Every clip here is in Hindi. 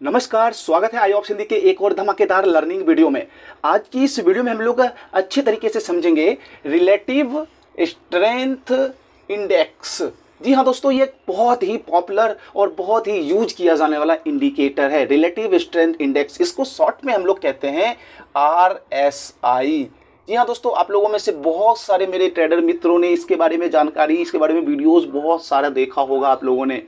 नमस्कार, स्वागत है IOPS हिंदी के एक और धमाकेदार लर्निंग वीडियो में। आज की इस वीडियो में हम लोग अच्छे तरीके से समझेंगे रिलेटिव स्ट्रेंथ इंडेक्स। जी हाँ दोस्तों, ये बहुत ही पॉपुलर और बहुत ही यूज किया जाने वाला इंडिकेटर है रिलेटिव स्ट्रेंथ इंडेक्स। इसको शॉर्ट में हम लोग कहते हैं RSI। जी हाँ दोस्तों, आप लोगों में से बहुत सारे मेरे ट्रेडर मित्रों ने इसके बारे में जानकारी, इसके बारे में वीडियोस बहुत सारा देखा होगा आप लोगों ने।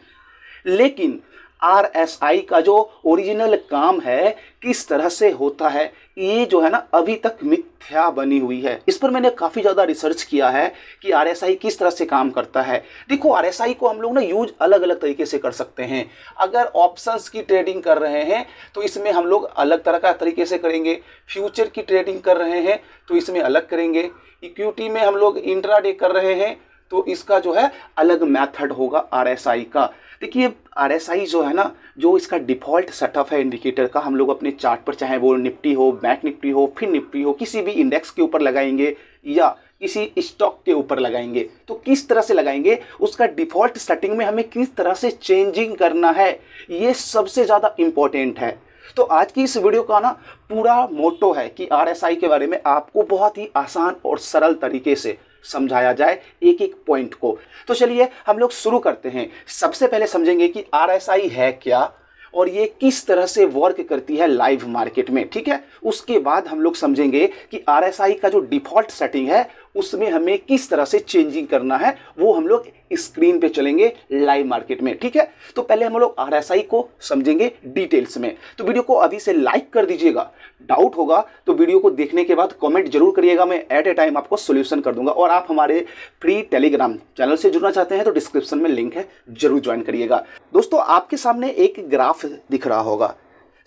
लेकिन RSI का जो ओरिजिनल काम है किस तरह से होता है, ये जो है ना अभी तक मिथ्या बनी हुई है। इस पर मैंने काफ़ी ज़्यादा रिसर्च किया है कि RSI किस तरह से काम करता है। देखो, RSI को हम लोग ना यूज अलग अलग तरीके से कर सकते हैं। अगर ऑप्शंस की ट्रेडिंग कर रहे हैं तो इसमें हम लोग अलग तरह का तरीके से करेंगे। फ्यूचर की ट्रेडिंग कर रहे हैं तो इसमें अलग करेंगे। इक्विटी में हम लोग इंट्राडे कर रहे हैं तो इसका जो है अलग मेथड होगा RSI का। देखिए, RSI जो है ना, जो इसका डिफ़ॉल्ट सेटअप है इंडिकेटर का, हम लोग अपने चार्ट पर चाहे वो निफ्टी हो, बैंक निफ्टी हो, फिर निफ्टी हो, किसी भी इंडेक्स के ऊपर लगाएंगे या किसी स्टॉक के ऊपर लगाएंगे तो किस तरह से लगाएंगे, उसका डिफ़ॉल्ट सेटिंग में हमें किस तरह से चेंजिंग करना है, ये सबसे ज़्यादा इम्पोर्टेंट है। तो आज की इस वीडियो का ना पूरा मोटो है कि RSI के बारे में आपको बहुत ही आसान और सरल तरीके से समझाया जाए एक एक पॉइंट को। तो चलिए हम लोग शुरू करते हैं। सबसे पहले समझेंगे कि RSI है क्या और ये किस तरह से वर्क करती है लाइव मार्केट में, ठीक है। उसके बाद हम लोग समझेंगे कि RSI का जो डिफ़ॉल्ट सेटिंग है उसमें हमें किस तरह से चेंजिंग करना है, वो हम लोग स्क्रीन पे चलेंगे लाइव मार्केट में, ठीक है। तो पहले हम लोग RSI को समझेंगे डिटेल्स में। तो वीडियो को अभी से लाइक कर दीजिएगा। डाउट होगा तो वीडियो को देखने के बाद कमेंट जरूर करिएगा, मैं एट ए टाइम आपको सोल्यूशन कर दूंगा। और आप हमारे फ्री टेलीग्राम चैनल से जुड़ना चाहते हैं तो डिस्क्रिप्शन में लिंक है, जरूर ज्वाइन करिएगा। दोस्तों, आपके सामने एक ग्राफ दिख रहा होगा।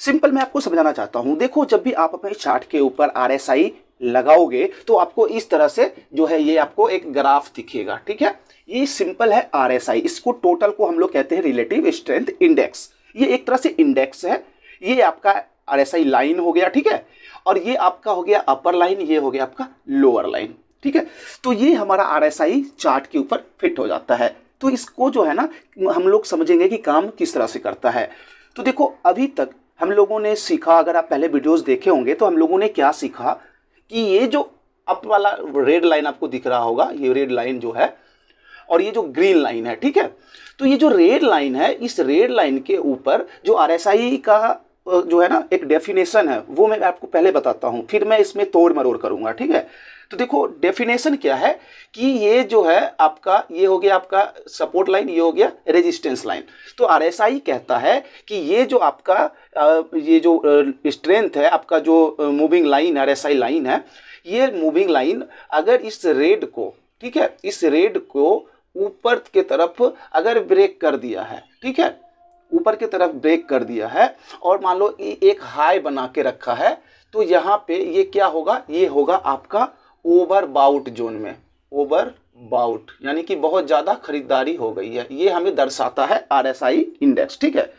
सिंपल मैं आपको समझाना चाहता हूं। देखो, जब भी आप अपने चार्ट के ऊपर RSI लगाओगे तो आपको इस तरह से जो है ये आपको एक ग्राफ दिखेगा, ठीक है। ये सिंपल है RSI। इसको टोटल को हम लोग कहते हैं रिलेटिव स्ट्रेंथ इंडेक्स। ये एक तरह से इंडेक्स है। ये आपका RSI लाइन हो गया, ठीक है। और ये आपका हो गया अपर लाइन, ये हो गया आपका लोअर लाइन, ठीक है। तो ये हमारा RSI चार्ट के ऊपर फिट हो जाता है। तो इसको जो है ना हम लोग समझेंगे कि काम किस तरह से करता है। तो देखो, अभी तक हम लोगों ने सीखा, अगर आप पहले वीडियोस देखे होंगे तो हम लोगों ने क्या सीखा कि ये जो अप वाला रेड लाइन आपको दिख रहा होगा, ये रेड लाइन जो है, और ये जो ग्रीन लाइन है, ठीक है। तो ये जो रेड लाइन है, इस रेड लाइन के ऊपर जो RSI का जो है ना एक डेफिनेशन है, वो मैं आपको पहले बताता हूँ, फिर मैं इसमें तोड़ मरोड़ करूँगा, ठीक है। तो देखो, डेफिनेशन क्या है कि ये जो है आपका, ये हो गया आपका सपोर्ट लाइन, ये हो गया रेजिस्टेंस लाइन। तो RSI कहता है कि ये जो आपका ये जो स्ट्रेंथ है, आपका जो मूविंग लाइन RSI लाइन है, ये मूविंग लाइन अगर इस रेड को, ठीक है, इस रेड को ऊपर के तरफ अगर ब्रेक कर दिया है, ठीक है, ऊपर की तरफ ब्रेक कर दिया है और मान लो एक हाई बना के रखा है, तो यहाँ पे ये क्या होगा, ये होगा आपका ओवरबाउट जोन में। ओवरबाउट यानी कि बहुत ज़्यादा खरीदारी हो गई है, ये हमें दर्शाता है RSI इंडेक्स, ठीक है।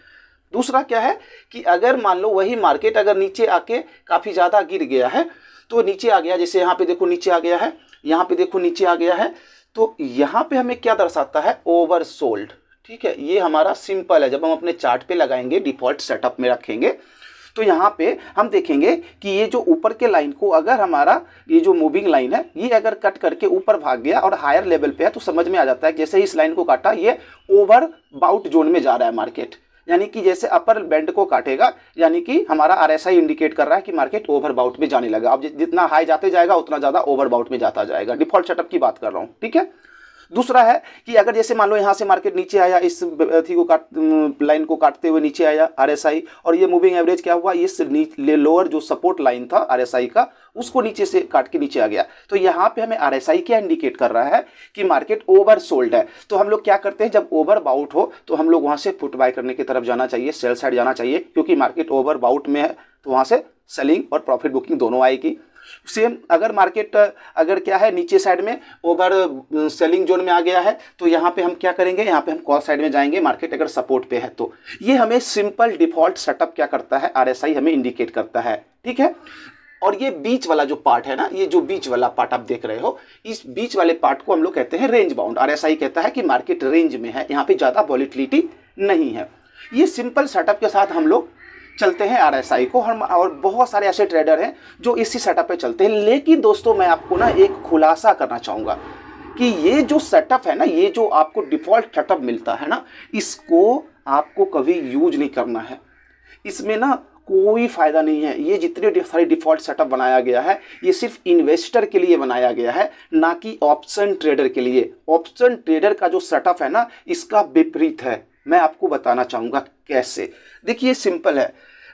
दूसरा क्या है कि अगर मान लो वही मार्केट अगर नीचे आके काफ़ी ज़्यादा गिर गया है, तो नीचे आ गया, जैसे यहाँ पे देखो नीचे आ गया है, यहाँ पे देखो नीचे आ गया है, तो यहाँ पे हमें क्या दर्शाता है, ओवरसोल्ड, ठीक है। ये हमारा सिंपल है। जब हम अपने चार्ट पे लगाएंगे, डिफ़ॉल्ट सेटअप में रखेंगे, तो यहाँ पे हम देखेंगे कि ये जो ऊपर के लाइन को अगर हमारा ये जो मूविंग लाइन है, ये अगर कट करके ऊपर भाग गया और हायर लेवल पे है, तो समझ में आ जाता है कि जैसे ही इस लाइन को काटा, ये ओवरबाउट जोन में जा रहा है मार्केट। यानी कि जैसे अपर बैंड को काटेगा, यानी कि हमारा RSI इंडिकेट कर रहा है कि मार्केट ओवरबाउट में जाने लगा। अब जितना हाई जाते जाएगा उतना ज़्यादा ओवरबाउट में जाता जाएगा। डिफ़ॉल्ट सेटअप की बात कर रहा हूँ, ठीक है। दूसरा है कि अगर जैसे मान लो यहाँ से मार्केट नीचे आया, इस थी को लाइन को काटते हुए नीचे आया RSI, और ये मूविंग एवरेज क्या हुआ, इस लोअर जो सपोर्ट लाइन था RSI का, उसको नीचे से काट के नीचे आ गया। तो यहाँ पे हमें RSI क्या इंडिकेट कर रहा है कि मार्केट ओवरसोल्ड है। तो हम लोग क्या करते हैं, जब ओवरबाउट हो तो हम लोग वहाँ से पुट बाय करने की तरफ जाना चाहिए, सेल साइड जाना चाहिए, क्योंकि मार्केट ओवरबाउट में है तो वहाँ से सेलिंग और प्रॉफिट बुकिंग दोनों आएगी। सेम अगर मार्केट अगर क्या है नीचे साइड में ओवर सेलिंग जोन में आ गया है, तो यहाँ पे हम क्या करेंगे, यहाँ पे हम कॉल साइड में जाएंगे, मार्केट अगर सपोर्ट पे है तो। ये हमें सिंपल डिफ़ॉल्ट सेटअप क्या करता है, RSI हमें इंडिकेट करता है, ठीक है। और ये बीच वाला जो पार्ट है ना, ये जो बीच वाला पार्ट आप देख रहे हो, इस बीच वाले पार्ट को हम लोग कहते हैं रेंज बाउंड। RSI कहता है कि मार्केट रेंज में है, यहाँ पे ज़्यादा वॉलिटिलिटी नहीं है। ये सिंपल सेटअप के साथ हम लोग चलते हैं RSI को, हम और बहुत सारे ऐसे ट्रेडर हैं जो इसी सेटअप पे चलते हैं। लेकिन दोस्तों मैं आपको ना एक खुलासा करना चाहूँगा कि ये जो सेटअप है ना, ये जो आपको डिफ़ॉल्ट सेटअप मिलता है ना, इसको आपको कभी यूज नहीं करना है। इसमें ना कोई फ़ायदा नहीं है। ये जितने सारे डिफ़ॉल्ट सेटअप बनाया गया है ये सिर्फ इन्वेस्टर के लिए बनाया गया है, ना कि ऑप्शन ट्रेडर के लिए। ऑप्शन ट्रेडर का जो सेटअप है ना, इसका विपरीत है। मैं आपको बताना चाहूँगा कैसे। देखिए सिंपल है,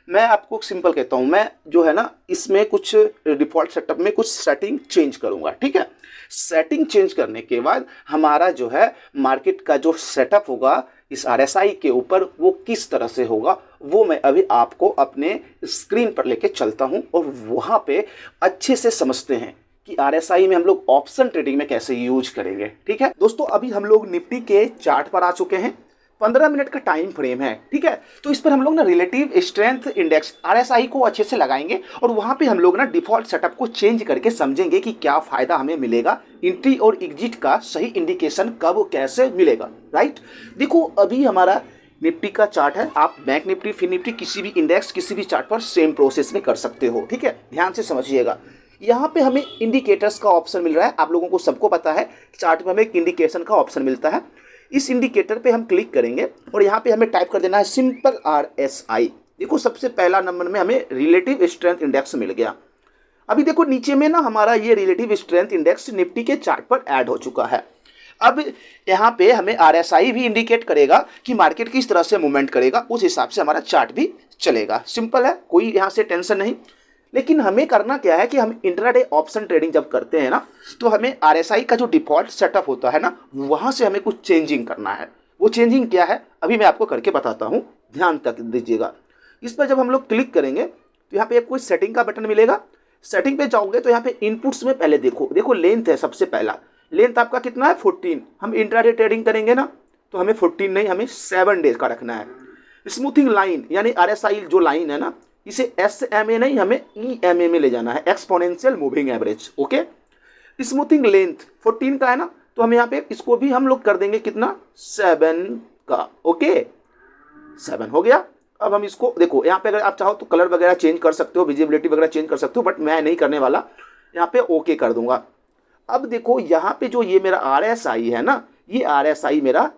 मैं आपको सिंपल कहता हूँ। मैं जो है ना इसमें कुछ डिफ़ॉल्ट सेटअप में कुछ सेटिंग चेंज करूँगा, ठीक है। सेटिंग चेंज करने के बाद हमारा जो है मार्केट का जो सेटअप होगा इस RSI के ऊपर, वो किस तरह से होगा वो मैं अभी आपको अपने स्क्रीन पर लेके चलता हूं और वहां पे अच्छे से समझते हैं कि RSI में हम लोग ऑप्शन ट्रेडिंग में कैसे यूज करेंगे, ठीक है दोस्तों। अभी हम लोग निफ्टी के चार्ट पर आ चुके हैं। 15 मिनट का टाइम फ्रेम है, ठीक है। तो इस पर हम लोग ना रिलेटिव स्ट्रेंथ इंडेक्स RSI को अच्छे से लगाएंगे और वहां पे हम लोग ना डिफॉल्ट सेटअप को चेंज करके समझेंगे कि क्या फायदा हमें मिलेगा, एंट्री और एग्जिट का सही इंडिकेशन कब कैसे मिलेगा, राइट। देखो अभी हमारा निफ्टी का चार्ट है। आप बैंक निफ्टी, फिन निफ्टी, किसी भी इंडेक्स किसी भी चार्ट पर सेम प्रोसेस में कर सकते हो, ठीक है। ध्यान से समझिएगा। यहाँ पे हमें इंडिकेटर्स का ऑप्शन मिल रहा है। आप लोगों को सबको पता है चार्ट में हमें एक इंडिकेशन का ऑप्शन मिलता है। इस इंडिकेटर पे हम क्लिक करेंगे और यहाँ पे हमें टाइप कर देना है सिंपल RSI। देखो सबसे पहला नंबर में हमें रिलेटिव स्ट्रेंथ इंडेक्स मिल गया। अभी देखो नीचे में ना हमारा ये रिलेटिव स्ट्रेंथ इंडेक्स निफ्टी के चार्ट पर ऐड हो चुका है। अब यहाँ पे हमें RSI भी इंडिकेट करेगा कि मार्केट किस तरह से मूवमेंट करेगा, उस हिसाब से हमारा चार्ट भी चलेगा। सिंपल है, कोई यहाँ से टेंशन नहीं। लेकिन हमें करना क्या है कि हम इंट्राडे ऑप्शन ट्रेडिंग जब करते हैं ना, तो हमें RSI का जो डिफॉल्ट सेटअप होता है ना, वहाँ से हमें कुछ चेंजिंग करना है। वो चेंजिंग क्या है अभी मैं आपको करके बताता हूँ, ध्यान तक दीजिएगा। इस पर जब हम लोग क्लिक करेंगे तो यहाँ पे कोई सेटिंग का बटन मिलेगा। सेटिंग पे जाओगे तो यहाँ पे इनपुट्स में पहले देखो लेंथ है सबसे पहला। लेंथ आपका कितना है 14। हम इंट्राडे ट्रेडिंग करेंगे ना तो हमें 14 नहीं, हमें 7 डेज का रखना है। स्मूथिंग लाइन यानी RSI जो लाइन है ना, इसे SMA नहीं हमें EMA में ले जाना है, exponential moving average, okay. Smoothing length 14 का है ना, तो हम यहाँ पे इसको भी हम लोग कर देंगे कितना 7 का, ओके। 7 हो गया। अब हम इसको देखो यहाँ पे अगर आप चाहो तो कलर वगैरह चेंज कर सकते हो, विजिबिलिटी वगैरह चेंज कर सकते हो, बट मैं नहीं करने वाला, यहाँ पे ओके कर दूंगा। अब देखो यहाँ पे जो ये मेरा RSI है ना, ये RSI मेरा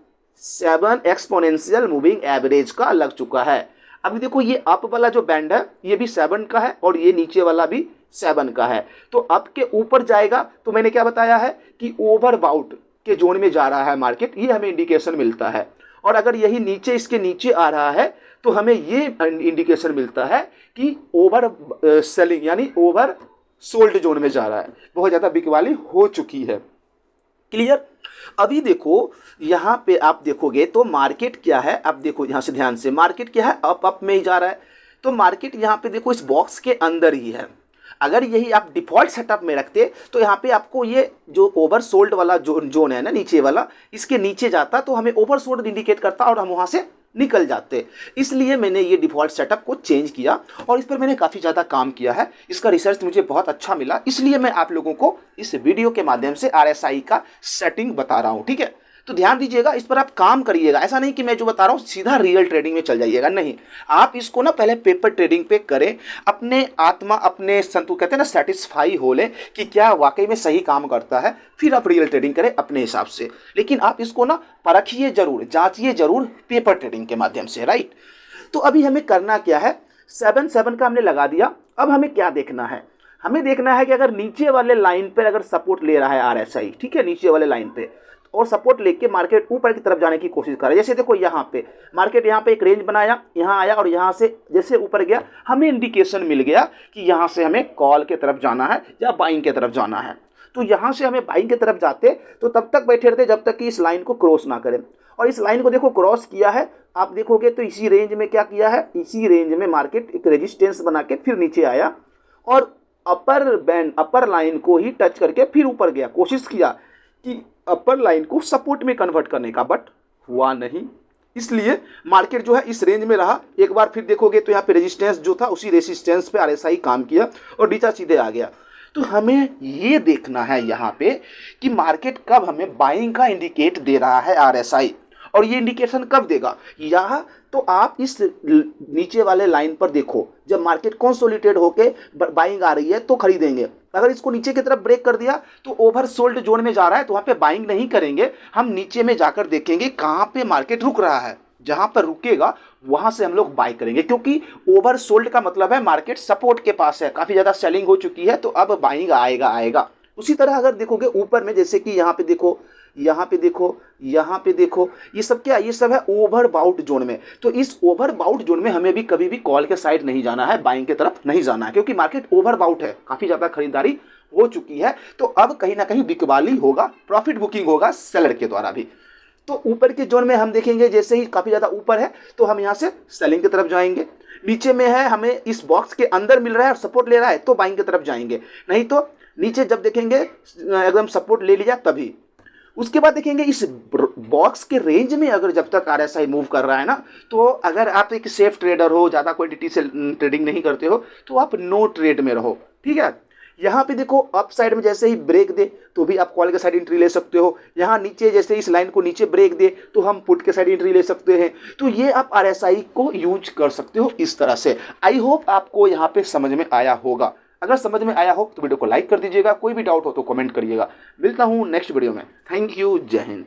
7 एक्सपोनेंशियल मूविंग एवरेज का लग चुका है। अभी देखो ये अप वाला जो बैंड है ये भी 7 का है और ये नीचे वाला भी 7 का है। तो अप के ऊपर जाएगा तो मैंने क्या बताया है कि ओवरबाउट के जोन में जा रहा है मार्केट, ये हमें इंडिकेशन मिलता है। और अगर यही नीचे इसके नीचे आ रहा है तो हमें ये इंडिकेशन मिलता है कि ओवर सेलिंग यानी ओवर सोल्ड जोन में जा रहा है, बहुत ज़्यादा बिकवाली हो चुकी है। क्लियर। अभी देखो यहाँ पे आप देखोगे तो मार्केट क्या है, अब देखो यहाँ से ध्यान से, मार्केट क्या है अप में ही जा रहा है। तो मार्केट यहाँ पे देखो इस बॉक्स के अंदर ही है। अगर यही आप डिफॉल्ट सेटअप में रखते तो यहाँ पे आपको ये जो ओवरसोल्ड वाला जोन है ना नीचे वाला, इसके नीचे जाता तो हमें ओवरसोल्ड इंडिकेट करता और हम वहाँ से निकल जाते। इसलिए मैंने ये डिफ़ॉल्ट सेटअप को चेंज किया और इस पर मैंने काफ़ी ज़्यादा काम किया है। इसका रिसर्च मुझे बहुत अच्छा मिला, इसलिए मैं आप लोगों को इस वीडियो के माध्यम से RSI का सेटिंग बता रहा हूँ, ठीक है। तो ध्यान दीजिएगा, इस पर आप काम करिएगा। ऐसा नहीं कि मैं जो बता रहा हूँ सीधा रियल ट्रेडिंग में चल जाइएगा, नहीं। आप इसको ना पहले पेपर ट्रेडिंग पे करें, अपने आत्मा अपने संतुष्ट कहते हैं ना सेटिस्फाई हो लें कि क्या वाकई में सही काम करता है, फिर आप रियल ट्रेडिंग करें अपने हिसाब से। लेकिन आप इसको ना परखिए जरूर, जांचिए जरूर पेपर ट्रेडिंग के माध्यम से, राइट। तो अभी हमें करना क्या है, 7 का हमने लगा दिया। अब हमें क्या देखना है, हमें देखना है कि अगर नीचे वाले लाइन पर अगर सपोर्ट ले रहा है RSI, ठीक है, नीचे वाले लाइन पे और सपोर्ट लेके मार्केट ऊपर की तरफ जाने की कोशिश कर रहा है। जैसे देखो यहाँ पे मार्केट यहाँ पे एक रेंज बनाया, यहाँ आया और यहाँ से जैसे ऊपर गया, हमें इंडिकेशन मिल गया कि यहाँ से हमें कॉल के तरफ जाना है या बाइंग के तरफ जाना है। तो यहाँ से हमें बाइंग की तरफ जाते तो तब तक बैठे रहते जब तक कि इस लाइन को क्रॉस ना करें। और इस लाइन को देखो क्रॉस किया है, आप देखोगे तो इसी रेंज में क्या किया है, इसी रेंज में मार्केट एक रेजिस्टेंस बना के फिर नीचे आया और अपर बैंड अपर लाइन को ही टच करके फिर ऊपर गया। कोशिश किया कि अपर लाइन को सपोर्ट में कन्वर्ट करने का, बट हुआ नहीं। इसलिए मार्केट जो है इस रेंज में रहा। एक बार फिर देखोगे तो यहाँ पे रेजिस्टेंस जो था उसी रेजिस्टेंस पे RSI काम किया और नीचे सीधे आ गया। तो हमें ये देखना है यहाँ पे कि मार्केट कब हमें बाइंग का इंडिकेट दे रहा है RSI और ये इंडिकेशन कब देगा, यहाँ तो आप इस नीचे वाले लाइन पर देखो, जब मार्केट कंसोलिडेटेड होके बाइंग आ रही है तो खरीदेंगे। अगर इसको नीचे की तरफ ब्रेक कर दिया तो ओवर सोल्ड जोन में जा रहा है, तो वहां पे बाइंग नहीं करेंगे, हम नीचे में जाकर देखेंगे कहां पे मार्केट रुक रहा है, जहां पर रुकेगा वहां से हम लोग बाय करेंगे, क्योंकि ओवर सोल्ड का मतलब है मार्केट सपोर्ट के पास है, काफी ज्यादा सेलिंग हो चुकी है, तो अब बाइंग आएगा। उसी तरह अगर देखोगे ऊपर में, जैसे कि यहाँ पे देखो, यहाँ पे देखो, यहाँ पे देखो, ये सब क्या, ये सब है ओवरबाउट जोन में। तो इस ओवरबाउट जोन में हमें भी कभी भी कॉल के साइड नहीं जाना है, बाइंग की तरफ नहीं जाना है, क्योंकि मार्केट ओवरबाउट है, काफी ज्यादा खरीदारी हो चुकी है। तो अब कहीं ना कहीं बिकवाली होगा, प्रॉफिट बुकिंग होगा सेलर के द्वारा भी। तो ऊपर के जोन में हम देखेंगे, जैसे ही काफी ज्यादा ऊपर है तो हम यहाँ से सेलिंग की तरफ जाएंगे, नीचे में है हमें इस बॉक्स के अंदर मिल रहा है और सपोर्ट ले रहा है तो बाइंग की तरफ जाएंगे, नहीं तो नीचे जब देखेंगे एकदम सपोर्ट ले लिया तभी। उसके बाद देखेंगे इस बॉक्स के रेंज में अगर जब तक आरएसआई मूव कर रहा है ना, तो अगर आप एक सेफ ट्रेडर हो, ज़्यादा क्वांटिटी से ट्रेडिंग नहीं करते हो, तो आप नो ट्रेड में रहो, ठीक है। यहाँ पे देखो अप साइड में जैसे ही ब्रेक दे तो भी आप कॉल के साइड एंट्री ले सकते हो, यहाँ नीचे जैसे इस लाइन को नीचे ब्रेक दे तो हम पुट के साइड एंट्री ले सकते हैं। तो ये आप आरएसआई को यूज कर सकते हो इस तरह से। आई होप आपको यहाँ पे समझ में आया होगा। अगर समझ में आया हो तो वीडियो को लाइक कर दीजिएगा, कोई भी डाउट हो तो कमेंट करिएगा। मिलता हूँ नेक्स्ट वीडियो में। थैंक यू, जय हिंद।